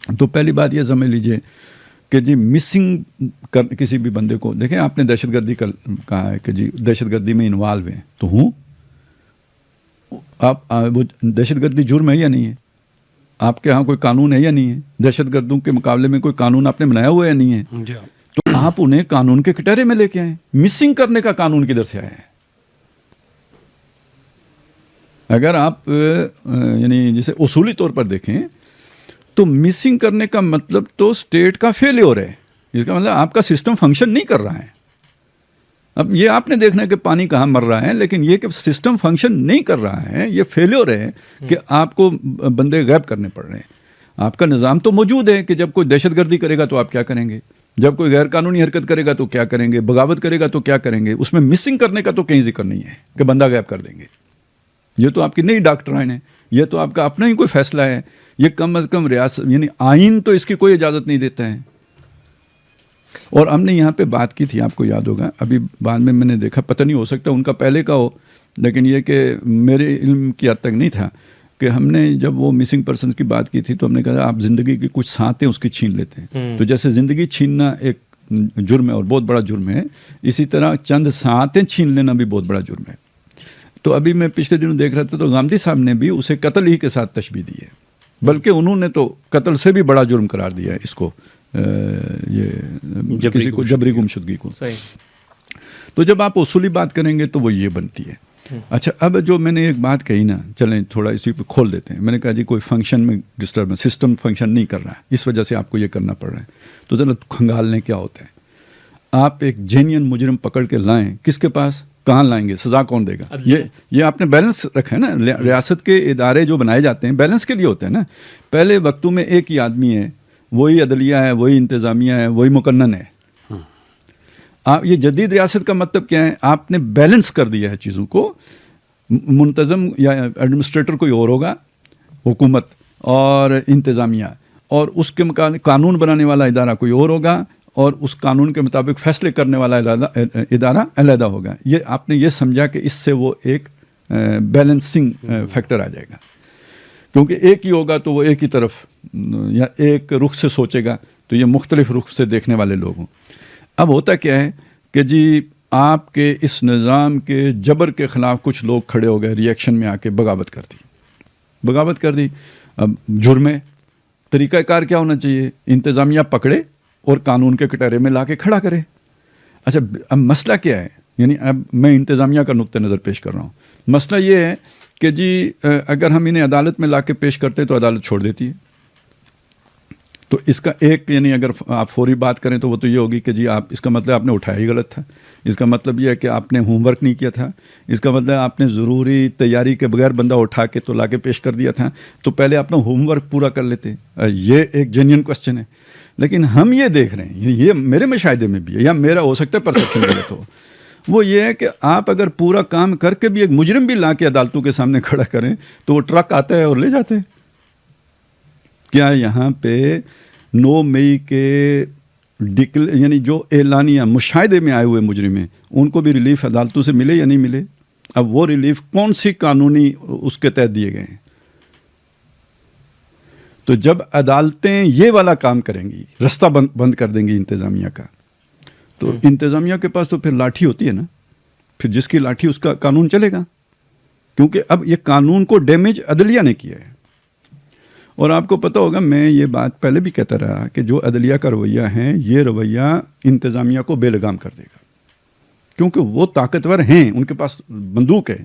تو پہلی بات یہ سمجھ لیجئے کہ جی مسنگ کسی بھی بندے کو دیکھیں، آپ نے دہشت گردی کہا ہے کہ جی دہشت گردی میں انوالو ہیں تو ہوں، آپ وہ دہشت گردی جرم ہے یا نہیں ہے؟ آپ کے ہاں کوئی قانون ہے یا نہیں ہے؟ دہشت گردوں کے مقابلے میں کوئی قانون آپ نے بنایا ہوا ہے یا نہیں ہے؟ تو آپ انہیں قانون کے کٹہرے میں لے کے آئیں. مسنگ کرنے کا قانون کدھر سے آیا ہے؟ اگر آپ یعنی جسے اصولی طور پر دیکھیں تو مسنگ کرنے کا مطلب تو اسٹیٹ کا فیلیور ہے. اس کا مطلب آپ کا سسٹم فنکشن نہیں کر رہا ہے. اب یہ آپ نے دیکھنا ہے کہ پانی کہاں مر رہا ہے، لیکن یہ کہ سسٹم فنکشن نہیں کر رہا ہے، یہ فیلیور ہے کہ آپ کو بندے غائب کرنے پڑ رہے ہیں. آپ کا نظام تو موجود ہے کہ جب کوئی دہشت گردی کرے گا تو آپ کیا کریں گے، جب کوئی غیر قانونی حرکت کرے گا تو کیا کریں گے، بغاوت کرے گا تو کیا کریں گے. اس میں مسنگ کرنے کا تو کہیں ذکر نہیں ہے کہ بندہ غائب کر دیں گے. یہ تو آپ کی نئی ڈاکٹرائن ہے، یہ تو آپ کا اپنا ہی کوئی فیصلہ ہے. یہ کم از کم ریاست یعنی آئین تو اس کی کوئی اجازت نہیں دیتا ہے. اور ہم نے یہاں پہ بات کی تھی، آپ کو یاد ہوگا، ابھی بعد میں نے دیکھا، پتہ نہیں ہو سکتا ان کا پہلے کا ہو، لیکن یہ کہ میرے علم کی حد تک نہیں تھا کہ ہم نے جب وہ مسنگ پرسنز کی بات کی تھی تو ہم نے کہا آپ زندگی کی کچھ ساتھیں اس کی چھین لیتے ہیں. تو جیسے زندگی چھیننا ایک جرم ہے اور بہت بڑا جرم ہے، اسی طرح چند ساتیں چھین لینا بھی بہت بڑا جرم ہے. تو ابھی میں پچھلے دنوں دیکھ رہا تھا تو گاندھی صاحب نے بھی اسے قتل ہی کے ساتھ تشبیہ دی ہے، بلکہ انہوں نے تو قتل سے بھی بڑا جرم قرار دیا ہے اس کو، یہ کسی کو جبری گمشدگی کو. تو جب آپ اصولی بات کریں گے تو وہ یہ بنتی ہے. اچھا، اب جو میں نے ایک بات کہی نا، چلیں تھوڑا اسی پہ کھول دیتے ہیں. میں نے کہا جی کوئی فنکشن میں ڈسٹربنس، سسٹم فنکشن نہیں کر رہا ہے، اس وجہ سے آپ کو یہ کرنا پڑ رہا ہے. تو ذرا کھنگالنے کیا ہوتا ہے. آپ ایک جینین مجرم پکڑ کے لائیں، کس کے پاس، کہاں لائیں گے، سزا کون دے گا؟ یہ آپ نے بیلنس رکھا ہے نا. ریاست کے ادارے جو بنائے جاتے ہیں بیلنس کے لیے ہوتے ہیں نا. پہلے وقتوں میں ایک ہی آدمی ہے، وہی عدلیہ ہے، وہی انتظامیہ ہے، وہی مقنن ہے. آپ یہ جدید ریاست کا مطلب کیا ہے؟ آپ نے بیلنس کر دیا ہے چیزوں کو. منتظم یا ایڈمنسٹریٹر کوئی اور ہوگا، حکومت اور انتظامیہ، اور اس کے مقابلے قانون بنانے والا ادارہ کوئی اور ہوگا، اور اس قانون کے مطابق فیصلے کرنے والا ادارہ علیحدہ ہوگا. یہ آپ نے یہ سمجھا کہ اس سے وہ ایک بیلنسنگ فیکٹر آ جائے گا. کیونکہ ایک ہی ہوگا تو وہ ایک ہی طرف یا ایک رخ سے سوچے گا، تو یہ مختلف رخ سے دیکھنے والے لوگ ہوں. اب ہوتا کیا ہے کہ جی آپ کے اس نظام کے جبر کے خلاف کچھ لوگ کھڑے ہو گئے، ری ایکشن میں آ کے بغاوت کر دی. اب جرم ہے، طریقہ کار کیا ہونا چاہیے؟ انتظامیہ پکڑے اور قانون کے کٹہرے میں لا کے کھڑا کرے. اچھا، اب مسئلہ کیا ہے؟ یعنی اب میں انتظامیہ کا نقطہ نظر پیش کر رہا ہوں. مسئلہ یہ ہے کہ جی اگر ہم انہیں عدالت میں لا کے پیش کرتے تو عدالت چھوڑ دیتی ہے. تو اس کا ایک یعنی اگر آپ فوری بات کریں تو وہ تو یہ ہوگی کہ جی آپ، اس کا مطلب آپ نے اٹھایا ہی غلط تھا. اس کا مطلب یہ ہے کہ آپ نے ہوم ورک نہیں کیا تھا. اس کا مطلب آپ نے ضروری تیاری کے بغیر بندہ اٹھا کے تو لا کے پیش کر دیا تھا. تو پہلے اپنا ہوم ورک پورا کر لیتے. یہ ایک جینین کوسچن ہے. لیکن ہم یہ دیکھ رہے ہیں، یہ میرے مشاہدے میں بھی ہے، یا میرا ہو سکتا ہے پرسیپشن غلط ہو، وہ یہ ہے کہ آپ اگر پورا کام کر کے بھی ایک مجرم بھی لا کے عدالتوں کے سامنے کھڑا کریں تو وہ ٹرک آتا ہے اور لے جاتے ہیں. کیا یہاں پہ 9 مئی کے یعنی جو اعلانیہ مشاہدے میں آئے ہوئے مجرم ہیں ان کو بھی ریلیف عدالتوں سے ملے یا نہیں ملے؟ اب وہ ریلیف کون سی قانونی اس کے تحت دیے گئے ہیں؟ تو جب عدالتیں یہ والا کام کریں گی، رستہ بند کر دیں گی انتظامیہ کا، تو انتظامیہ کے پاس تو پھر لاٹھی ہوتی ہے نا، پھر جس کی لاٹھی اس کا قانون چلے گا. کیونکہ اب یہ قانون کو ڈیمیج عدلیہ نے کیا ہے. اور آپ کو پتہ ہوگا، میں یہ بات پہلے بھی کہتا رہا کہ جو عدلیہ کا رویہ ہے، یہ رویہ انتظامیہ کو بے لگام کر دے گا، کیونکہ وہ طاقتور ہیں، ان کے پاس بندوق ہے.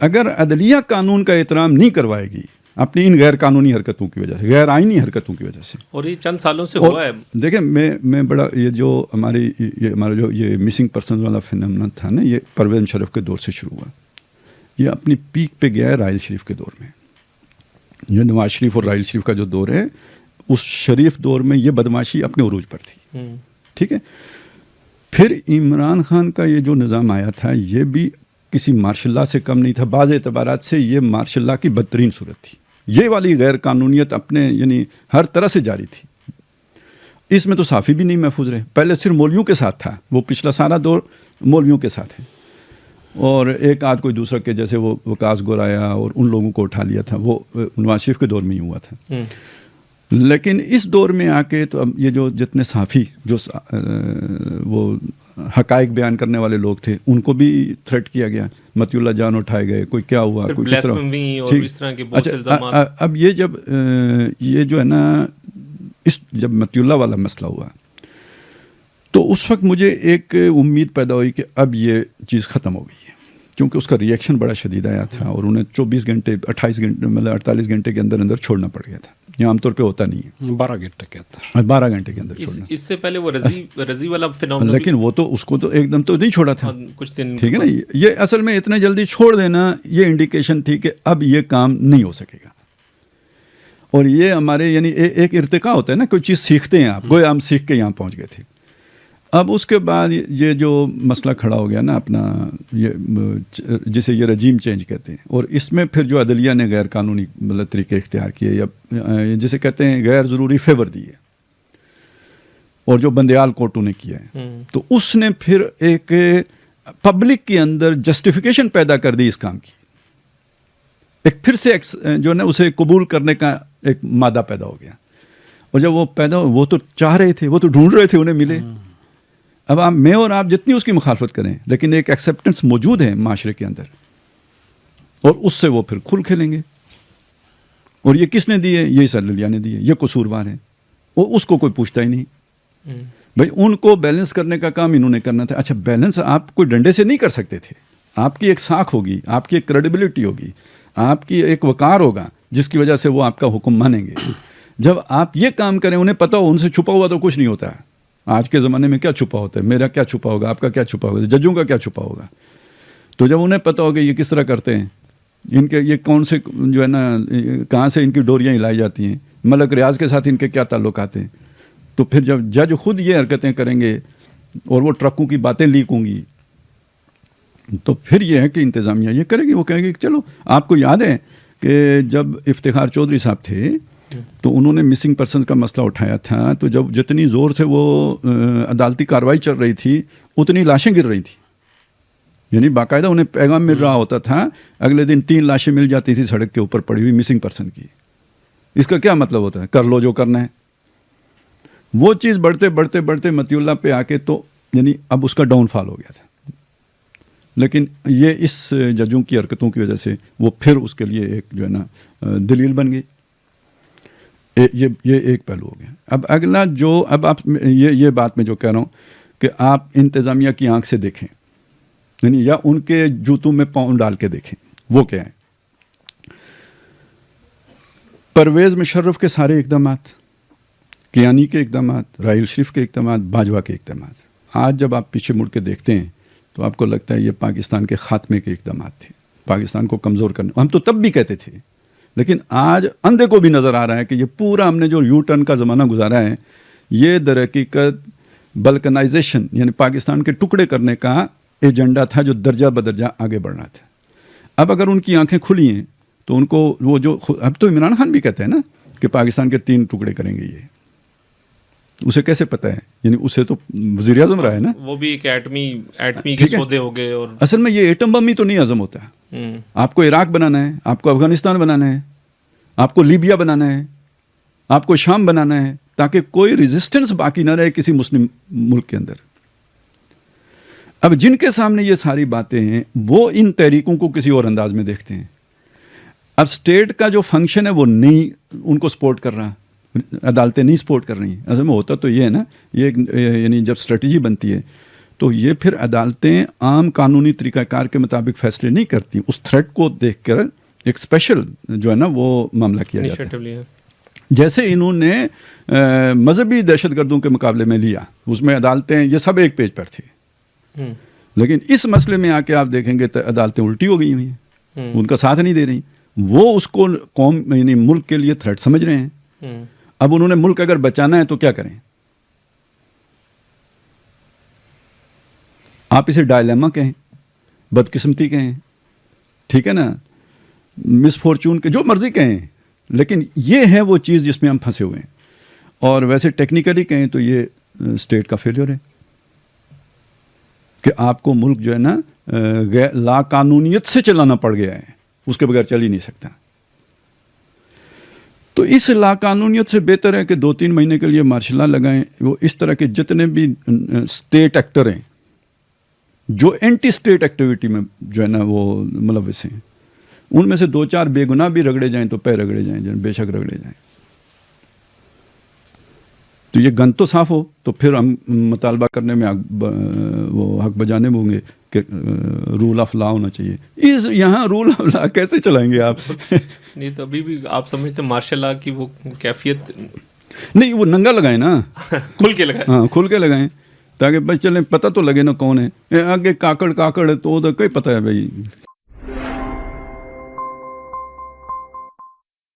اگر عدلیہ قانون کا احترام نہیں کروائے گی اپنی ان غیر قانونی حرکتوں کی وجہ سے، غیر آئینی حرکتوں کی وجہ سے، اور یہ چند سالوں سے ہوا ہے. دیکھیں میں بڑا یہ جو ہمارا جو یہ مسنگ پرسنز والا فینومینا تھا نا، یہ پرویز مشرف کے دور سے شروع ہوا. یہ اپنی پیک پہ گیا ہے راحیل شریف کے دور میں. یہ نواز شریف اور راحیل شریف کا جو دور ہے، اس شریف دور میں یہ بدماشی اپنے عروج پر تھی. ٹھیک ہے. پھر عمران خان کا یہ جو نظام آیا تھا، یہ بھی کسی مارشل لا سے کم نہیں تھا. بعض اعتبارات سے یہ مارشل لا کی بدترین صورت تھی. یہ والی غیر قانونیت اپنے یعنی ہر طرح سے جاری تھی. اس میں تو صحافی بھی نہیں محفوظ رہے. پہلے صرف مولویوں کے ساتھ تھا، وہ پچھلا سارا دور مولویوں کے ساتھ ہے. اور ایک آدھ کوئی دوسرا کے جیسے وہ وکاس گورایا اور ان لوگوں کو اٹھا لیا تھا، وہ نواز شریف کے دور میں ہی ہوا تھا. لیکن اس دور میں آ کے تو اب یہ جو جتنے صحافی جو وہ حقائق بیان کرنے والے لوگ تھے ان کو بھی تھریٹ کیا گیا، متی اللہ جان اٹھائے گئے، کوئی کیا ہوا، کوئی کس طرح. اچھا اب یہ جب یہ جو ہے نا جب متی اللہ والا مسئلہ ہوا تو اس وقت مجھے ایک امید پیدا ہوئی کہ اب یہ چیز ختم ہو گئی ہے، کیونکہ اس کا ریئیکشن بڑا شدید آیا تھا اور انہیں 24 گھنٹے 28 گھنٹے مطلب 48 گھنٹے کے اندر اندر چھوڑنا پڑ گیا تھا. یہ عام طور پہ ہوتا نہیں ہے، 12 گھنٹے کے اندر چھوڑنا. اس سے پہلے وہ رضی والا فینومینن، لیکن وہ تو اس کو تو ایک دم تو نہیں چھوڑا تھا کچھ دن، ٹھیک ہے نا. یہ اصل میں اتنے جلدی چھوڑ دینا یہ انڈیکیشن تھی کہ اب یہ کام نہیں ہو سکے گا. اور یہ ہمارے یعنی ایک ارتقا ہوتا ہے نا، کوئی چیز سیکھتے ہیں آپ، گویا ہم سیکھ کے یہاں پہنچ گئے تھے. اب اس کے بعد یہ جو مسئلہ کھڑا ہو گیا نا اپنا، یہ جسے یہ رجیم چینج کہتے ہیں، اور اس میں پھر جو عدلیہ نے غیر قانونی مطلب طریقے اختیار کیے یا جسے کہتے ہیں غیر ضروری فیور دیے، اور جو بندیال کوٹوں نے کیا ہے، تو اس نے پھر ایک پبلک کے اندر جسٹیفیکیشن پیدا کر دی اس کام کی. ایک پھر سے جو ہے نا اسے قبول کرنے کا ایک مادہ پیدا ہو گیا. اور جب وہ پیدا ہو، وہ تو چاہ رہے تھے، وہ تو ڈھونڈ رہے تھے انہیں ملے. اب میں اور آپ جتنی اس کی مخالفت کریں، لیکن ایک ایکسیپٹنس موجود ہے معاشرے کے اندر، اور اس سے وہ پھر کھل کھیلیں گے. اور یہ کس نے دیے؟ یہ عدلیہ نے دیے، یہ قصوروار ہیں، وہ اس کو کوئی پوچھتا ہی نہیں. بھائی ان کو بیلنس کرنے کا کام انہوں نے کرنا تھا. اچھا بیلنس آپ کوئی ڈنڈے سے نہیں کر سکتے تھے، آپ کی ایک ساکھ ہوگی، آپ کی ایک کریڈیبلٹی ہوگی، آپ کی ایک وقار ہوگا جس کی وجہ سے وہ آپ کا حکم مانیں گے. جب آپ یہ کام کریں، انہیں پتہ ہو ان سے چھپا ہوا تو کچھ نہیں ہوتا ہے. آج کے زمانے میں کیا چھپا ہوتا ہے؟ میرا کیا چھپا ہوگا، آپ کا کیا چھپا ہوگا، ججوں کا کیا چھپا ہوگا. تو جب انہیں پتہ ہوگا یہ کس طرح کرتے ہیں، ان کے یہ کون سے جو ہے نا کہاں سے ان کی ڈوریاں ہلائی جاتی ہیں، ملک ریاض کے ساتھ ان کے کیا تعلقات ہیں، تو پھر جب جج خود یہ حرکتیں کریں گے اور وہ ٹرکوں کی باتیں لیک ہوں گی، تو پھر یہ ہے کہ انتظامیہ یہ کرے گی، وہ کہے گی کہ چلو. آپ کو یاد ہے کہ جب افتخار چودھری صاحب تھے تو انہوں نے مسنگ پرسنز کا مسئلہ اٹھایا تھا، تو جب جتنی زور سے وہ عدالتی کارروائی چل رہی تھی اتنی لاشیں گر رہی تھیں. یعنی باقاعدہ انہیں پیغام مل رہا ہوتا تھا، اگلے دن 3 لاشیں مل جاتی تھی سڑک کے اوپر پڑی ہوئی مسنگ پرسن کی. اس کا کیا مطلب ہوتا ہے؟ کر لو جو کرنا ہے. وہ چیز بڑھتے بڑھتے بڑھتے متی اللہ پہ آ کے تو یعنی اب اس کا ڈاؤن فال ہو گیا تھا. لیکن یہ اس ججوں کی حرکتوں کی وجہ سے وہ پھر اس کے لیے ایک جو ہے نا دلیل بن گئی. یہ ایک پہلو ہو گیا. اب اگلا جو اب آپ یہ بات میں جو کہہ رہا ہوں کہ آپ انتظامیہ کی آنکھ سے دیکھیں، یعنی یا ان کے جوتوں میں پاؤں ڈال کے دیکھیں، وہ کیا ہے. پرویز مشرف کے سارے اقدامات، کیانی کے اقدامات، راحیل شریف کے اقدامات، باجوہ کے اقدامات، آج جب آپ پیچھے مڑ کے دیکھتے ہیں تو آپ کو لگتا ہے یہ پاکستان کے خاتمے کے اقدامات تھے، پاکستان کو کمزور کرنے. ہم تو تب بھی کہتے تھے، لیکن آج اندھے کو بھی نظر آ رہا ہے کہ یہ پورا ہم نے جو یو ٹرن کا زمانہ گزارا ہے، یہ در حقیقت بلکنائزیشن یعنی پاکستان کے ٹکڑے کرنے کا ایجنڈا تھا جو درجہ بدرجہ آگے بڑھنا تھا. اب اگر ان کی آنکھیں کھلی ہیں تو ان کو وہ جو اب تو عمران خان بھی کہتے ہیں نا کہ پاکستان کے 3 ٹکڑے کریں گے. یہ اسے کیسے پتہ ہے؟ یعنی اسے تو وزیر اعظم رہا ہے نا، وہ بھی ایک ایٹمی کے سودے ہو گئے. اور اصل میں یہ ایٹم بم ہی تو نہیں ہضم ہوتا. آپ کو عراق بنانا ہے، آپ کو افغانستان بنانا ہے، آپ کو لیبیا بنانا ہے، آپ کو شام بنانا ہے، تاکہ کوئی ریزسٹنس باقی نہ رہے کسی مسلم ملک کے اندر. اب جن کے سامنے یہ ساری باتیں ہیں وہ ان تحریکوں کو کسی اور انداز میں دیکھتے ہیں. اب اسٹیٹ کا جو فنکشن ہے وہ نہیں ان کو سپورٹ کر رہا، عدالتیں نہیں سپورٹ کر رہی ہیں. اصل میں ہوتا تو یہ ہے نا، یہ یعنی جب اسٹریٹجی بنتی ہے تو یہ پھر عدالتیں عام قانونی طریقہ کار کے مطابق فیصلے نہیں کرتی. اس تھریٹ کو دیکھ کر ایک اسپیشل جو ہے نا وہ معاملہ کیا جاتا ہے. جیسے انہوں نے مذہبی دہشت گردوں کے مقابلے میں لیا، اس میں عدالتیں یہ سب ایک پیج پر تھے. لیکن اس مسئلے میں آ کے آپ دیکھیں گے تو عدالتیں الٹی ہو گئی ہوئی ہیں، ان کا ساتھ نہیں دے رہی. وہ اس کو قوم یعنی ملک کے لیے تھریٹ سمجھ رہے ہیں. اب انہوں نے ملک اگر بچانا ہے تو کیا کریں؟ آپ اسے ڈائلیما کہیں، بدقسمتی کہیں، ٹھیک ہے نا، مس فارچون کے جو مرضی کہیں، لیکن یہ ہے وہ چیز جس میں ہم پھنسے ہوئے ہیں. اور ویسے ٹیکنیکلی کہیں تو یہ اسٹیٹ کا فیلیور ہے کہ آپ کو ملک جو ہے نا لا قانونیت سے چلانا پڑ گیا ہے، اس کے بغیر چل ہی نہیں سکتا. تو اس لاقانونیت سے بہتر ہے کہ 2-3 مہینے کے لیے مارشل لا لگائیں. وہ اس طرح کے جتنے بھی اسٹیٹ ایکٹر ہیں جو اینٹی اسٹیٹ ایکٹیویٹی میں جو ہے نا وہ ملوث ہیں, ان میں سے 2-4 بے گناہ بھی رگڑے جائیں تو پے رگڑے جائیں, بے شک رگڑے جائیں. تو یہ گن تو صاف ہو تو پھر ہم مطالبہ کرنے میں وہ حق بجانے میں ہوں گے کہ رول آف لا ہونا چاہیے. یہاں رول آف لا کیسے چلائیں گے آپ؟ نہیں تو ابھی بھی آپ سمجھتے مارشل لا کی وہ کیفیت نہیں, وہ ننگا لگائیں نا, کھل کے لگائیں. ہاں کھل کے لگائیں تاکہ بس چلیں پتہ تو لگے نا کون ہے. آگے کاکڑ ہے تو کوئی پتہ ہے بھائی.